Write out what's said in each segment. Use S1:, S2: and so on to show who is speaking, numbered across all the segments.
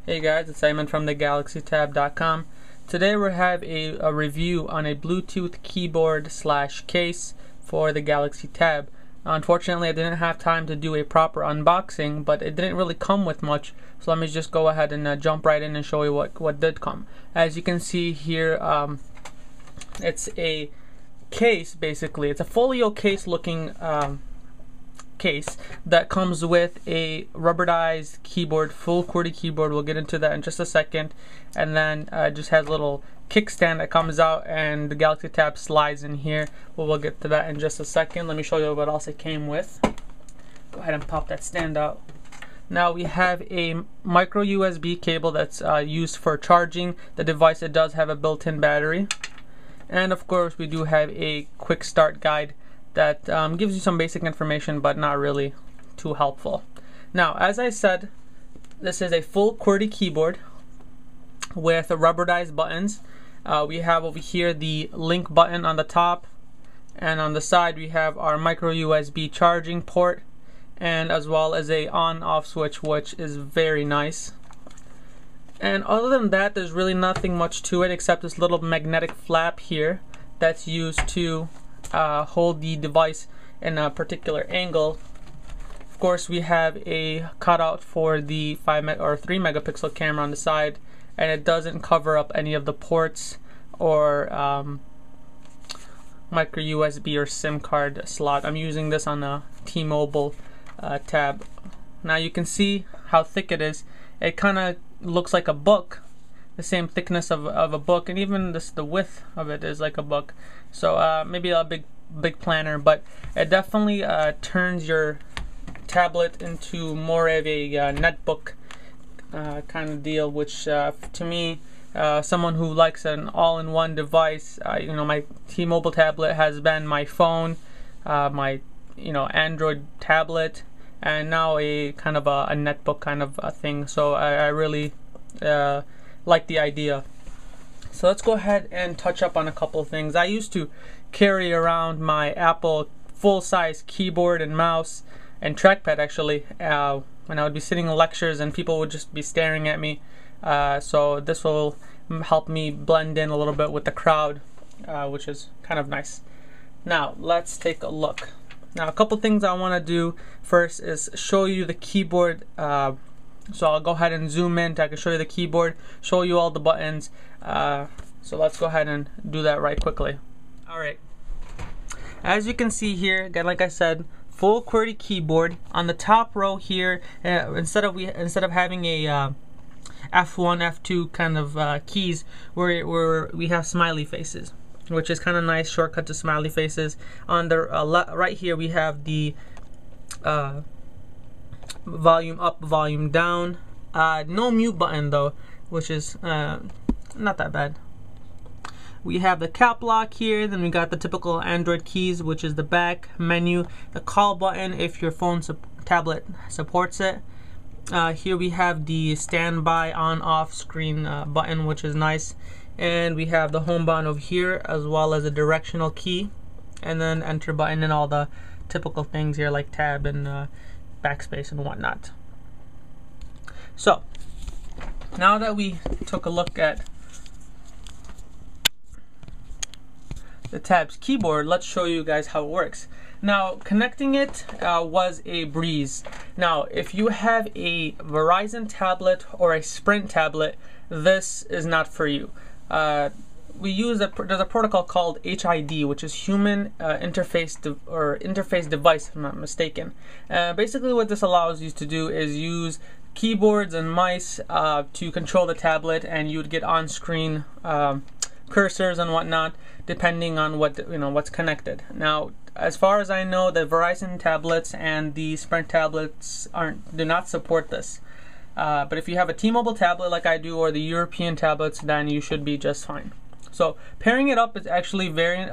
S1: Hey guys, it's Simon from thegalaxytab.com. Today we have a review on a Bluetooth keyboard slash case for the Galaxy Tab. Unfortunately, I didn't have time to do a proper unboxing, but it didn't really come with much, so let me just go ahead and jump right in and show you what did come. As you can see here, it's a case basically. It's a folio case looking case that comes with a rubberized keyboard, full QWERTY keyboard. We'll get into that in just a second. And then just has a little kickstand that comes out, and the Galaxy Tab slides in here. We'll get to that in just a second. Let me show you what else it came with. Go ahead and pop that stand out. Now we have a micro USB cable that's used for charging the device. It does have a built-in battery. And of course we do have a quick start guide that gives you some basic information, but not really too helpful. Now, as I said, this is a full QWERTY keyboard with rubberized buttons. We have over here the link button on the top, and on the side we have our micro USB charging port, and as well as a on-off switch, which is very nice. And other than that, there's really nothing much to it except this little magnetic flap here that's used to hold the device in a particular angle. Of course, we have a cutout for the 3 megapixel camera on the side, and it doesn't cover up any of the ports or micro USB or SIM card slot. I'm using this on a T-Mobile tab. Now you can see how thick it is. It kind of looks like a book, the same thickness of a book, and even the width of it is like a book. So maybe a big planner, but it definitely turns your tablet into more of a netbook kind of deal, which to me, someone who likes an all-in-one device, you know, my T-Mobile tablet has been my phone, my Android tablet, and now a kind of a netbook kind of a thing. So I really like the idea. So let's go ahead and touch up on a couple of things. I used to carry around my Apple full-size keyboard and mouse and trackpad actually when I would be sitting in lectures and people would just be staring at me. So this will help me blend in a little bit with the crowd, which is kind of nice. Now let's take a look. Now a couple things I want to do first is show you the keyboard. So I'll go ahead and zoom in so I can show you the keyboard, show you all the buttons. So let's go ahead and do that right quickly. Alright, as you can see here, again, like I said, full QWERTY keyboard. On the top row here, instead of having a F1, F2 kind of keys, where we have smiley faces, which is kind of nice shortcut to smiley faces. On the right here we have the volume up, volume down. No mute button though, which is not that bad. We have the cap lock here, then we got the typical Android keys, which is the back menu, the call button if your phone tablet supports it. Here we have the standby on off screen button, which is nice, and we have the home button over here, as well as a directional key, and then enter button and all the typical things here like tab and backspace and whatnot. So now that we took a look at the Tab's keyboard, let's show you guys how it works. Now, connecting it was a breeze. Now, if you have a Verizon tablet or a Sprint tablet, this is not for you. There's a protocol called HID, which is Human Interface Device, if I'm not mistaken. Basically, what this allows you to do is use keyboards and mice to control the tablet, and you'd get on-screen cursors and whatnot, depending on what's connected. Now, as far as I know, the Verizon tablets and the Sprint tablets do not support this. But if you have a T-Mobile tablet like I do, or the European tablets, then you should be just fine. So pairing it up is actually very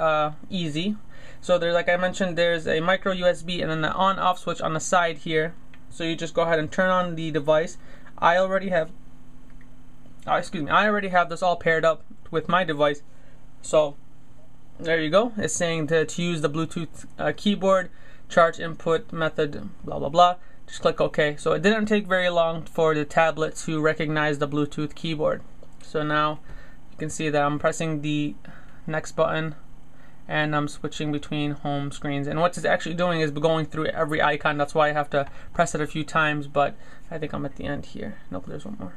S1: easy. So there's, like I mentioned, there's a micro USB and then the on-off switch on the side here. So you just go ahead and turn on the device. I already have this all paired up with my device. So there you go. It's saying to use the Bluetooth keyboard, charge input method, blah blah blah. just click OK. So it didn't take very long for the tablet to recognize the Bluetooth keyboard. So now you can see that I'm pressing the next button and I'm switching between home screens, and what it's actually doing is going through every icon. That's why I have to press it a few times, but I think I'm at the end here. Nope, there's one more.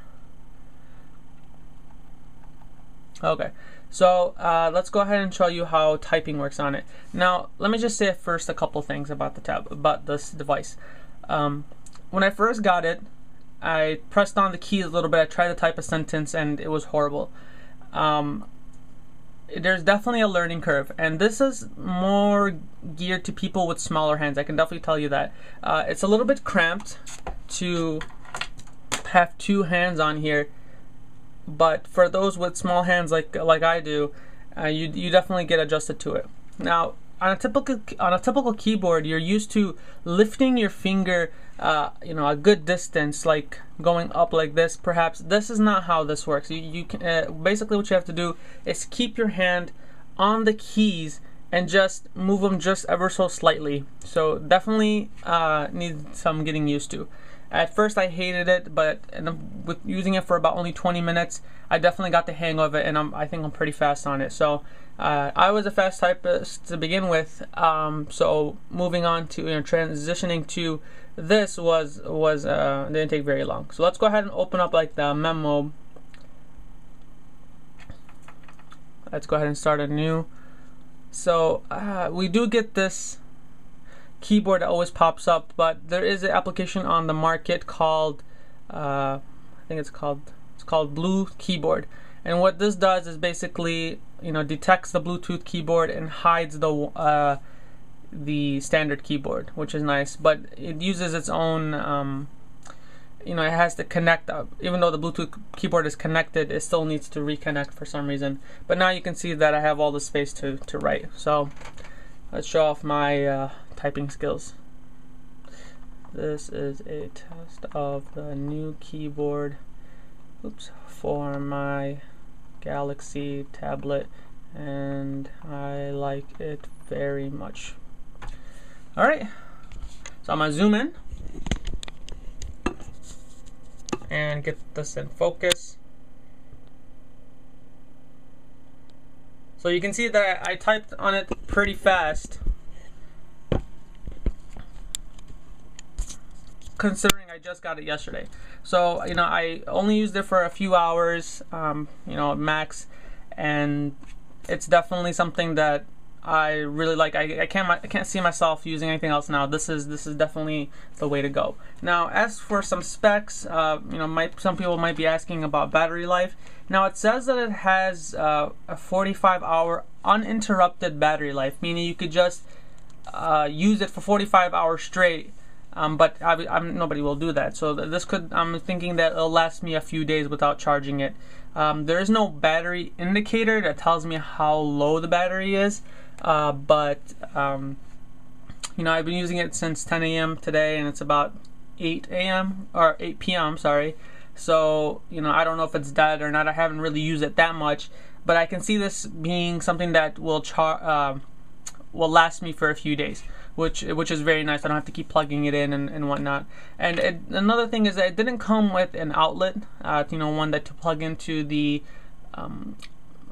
S1: Okay, so let's go ahead and show you how typing works on it. Now let me just say first a couple things about this device. When I first got it, I pressed on the keys a little bit. I tried to type a sentence and it was horrible. There's definitely a learning curve, and this is more geared to people with smaller hands. I can definitely tell you that. It's a little bit cramped to have two hands on here, but for those with small hands like I do, you definitely get adjusted to it. Now on a typical keyboard, you're used to lifting your finger a good distance, like going up like this. Perhaps this is not how this works. You can basically what you have to do is keep your hand on the keys and just move them just ever so slightly. So definitely need some getting used to. At first I hated it, but with using it for about only 20 minutes, I definitely got the hang of it, and I think I'm pretty fast on it. So I was a fast typist to begin with, so moving on to transitioning to this didn't take very long. So let's go ahead and open up like the memo. Let's go ahead and start a new. So we do get this keyboard that always pops up, but there is an application on the market called I think it's called Blue Keyboard, and what this does is basically detects the Bluetooth keyboard and hides the standard keyboard, which is nice, but it uses its own it has to connect up. Even though the Bluetooth keyboard is connected, it still needs to reconnect for some reason. But now you can see that I have all the space to write. So let's show off my typing skills. This is a test of the new keyboard for my Galaxy tablet, and I like it very much. Alright, so I'm gonna zoom in and get this in focus. So you can see that I typed on it pretty fast, considering I just got it yesterday. So I only used it for a few hours, max, and it's definitely something that I really like. I can't see myself using anything else now. This is definitely the way to go. Now, as for some specs, some people might be asking about battery life. Now it says that it has a 45-hour uninterrupted battery life, meaning you could just use it for 45 hours straight. But nobody will do that. So I'm thinking that it'll last me a few days without charging it. There is no battery indicator that tells me how low the battery is, but I've been using it since 10 a.m. today, and it's about 8 a.m. or 8 p.m. sorry. So I don't know if it's dead or not. I haven't really used it that much, but I can see this being something that will last me for a few days, which is very nice. I don't have to keep plugging it in and whatnot. And another thing is that it didn't come with an outlet, one that to plug into the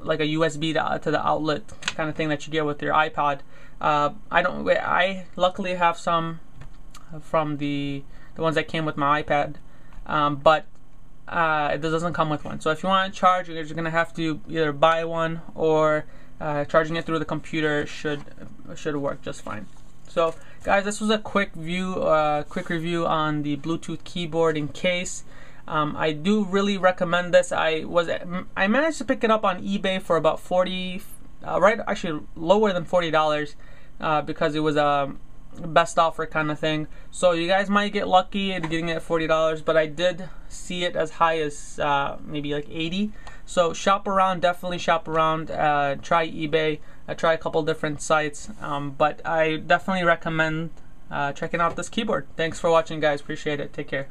S1: like a USB to the outlet kind of thing that you get with your iPod. I luckily have some from the ones that came with my iPad, but it doesn't come with one. So if you want to charge, you're gonna have to either buy one, or charging it through the computer should work just fine. So guys, this was a quick review on the Bluetooth keyboard in case. I do really recommend this. I managed to pick it up on eBay for about actually lower than $40, because it was a best offer kind of thing. So you guys might get lucky at getting it at $40, but I did see it as high as maybe like $80. So shop around, definitely shop around. Try eBay. Try a couple different sites, but I definitely recommend checking out this keyboard. Thanks for watching, guys. Appreciate it. Take care.